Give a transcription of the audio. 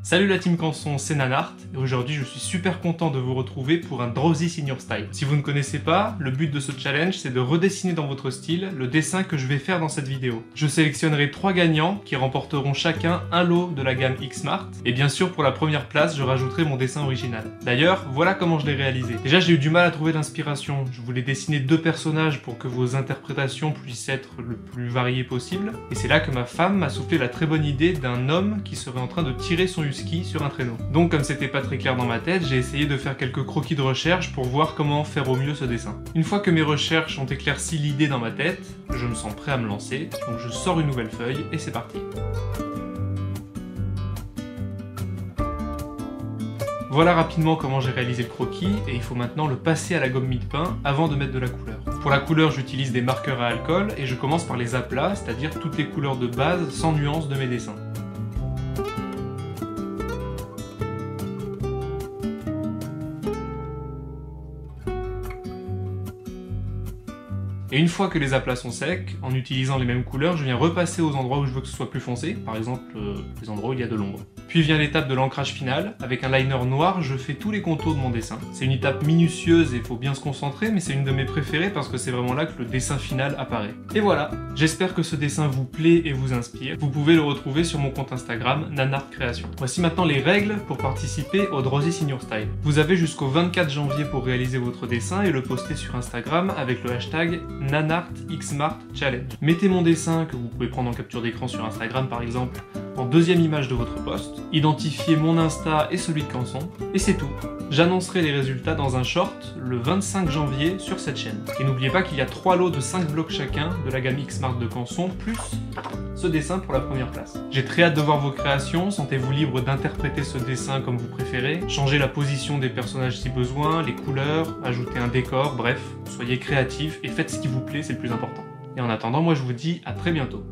Salut la team Canson, c'est Nanart et aujourd'hui je suis super content de vous retrouver pour un Drowsy in Your Style. Si vous ne connaissez pas, le but de ce challenge c'est de redessiner dans votre style le dessin que je vais faire dans cette vidéo. Je sélectionnerai 3 gagnants qui remporteront chacun un lot de la gamme X-Mart et bien sûr pour la première place je rajouterai mon dessin original. D'ailleurs voilà comment je l'ai réalisé. Déjà j'ai eu du mal à trouver l'inspiration, je voulais dessiner 2 personnages pour que vos interprétations puissent être le plus variées possible et c'est là que ma femme m'a soufflé la très bonne idée d'un homme qui serait en train de tirer son husky sur un traîneau. Donc comme c'était pas très clair dans ma tête, j'ai essayé de faire quelques croquis de recherche pour voir comment faire au mieux ce dessin. Une fois que mes recherches ont éclairci l'idée dans ma tête, je me sens prêt à me lancer, donc je sors une nouvelle feuille et c'est parti. Voilà rapidement comment j'ai réalisé le croquis et il faut maintenant le passer à la gomme mie-de-pain avant de mettre de la couleur. Pour la couleur, j'utilise des marqueurs à alcool et je commence par les aplats, c'est-à-dire toutes les couleurs de base sans nuance de mes dessins. Et une fois que les aplats sont secs, en utilisant les mêmes couleurs, je viens repasser aux endroits où je veux que ce soit plus foncé, par exemple les endroits où il y a de l'ombre. Puis vient l'étape de l'ancrage final. Avec un liner noir, je fais tous les contours de mon dessin. C'est une étape minutieuse et il faut bien se concentrer, mais c'est une de mes préférées parce que c'est vraiment là que le dessin final apparaît. Et voilà, j'espère que ce dessin vous plaît et vous inspire. Vous pouvez le retrouver sur mon compte Instagram, Nanart Création. Voici maintenant les règles pour participer au Drowsy in Your Style. Vous avez jusqu'au 24 janvier pour réaliser votre dessin et le poster sur Instagram avec le hashtag NanartXMartChallenge. Mettez mon dessin, que vous pouvez prendre en capture d'écran sur Instagram par exemple, en deuxième image de votre post. Identifiez mon Insta et celui de Canson, et c'est tout. J'annoncerai les résultats dans un short le 25 janvier sur cette chaîne. Et n'oubliez pas qu'il y a 3 lots de 5 blocs chacun de la gamme X-Mart de Canson, plus ce dessin pour la première place. J'ai très hâte de voir vos créations, sentez-vous libre d'interpréter ce dessin comme vous préférez, changez la position des personnages si besoin, les couleurs, ajoutez un décor, bref, soyez créatifs et faites ce qui vous plaît, c'est le plus important. Et en attendant, moi je vous dis à très bientôt.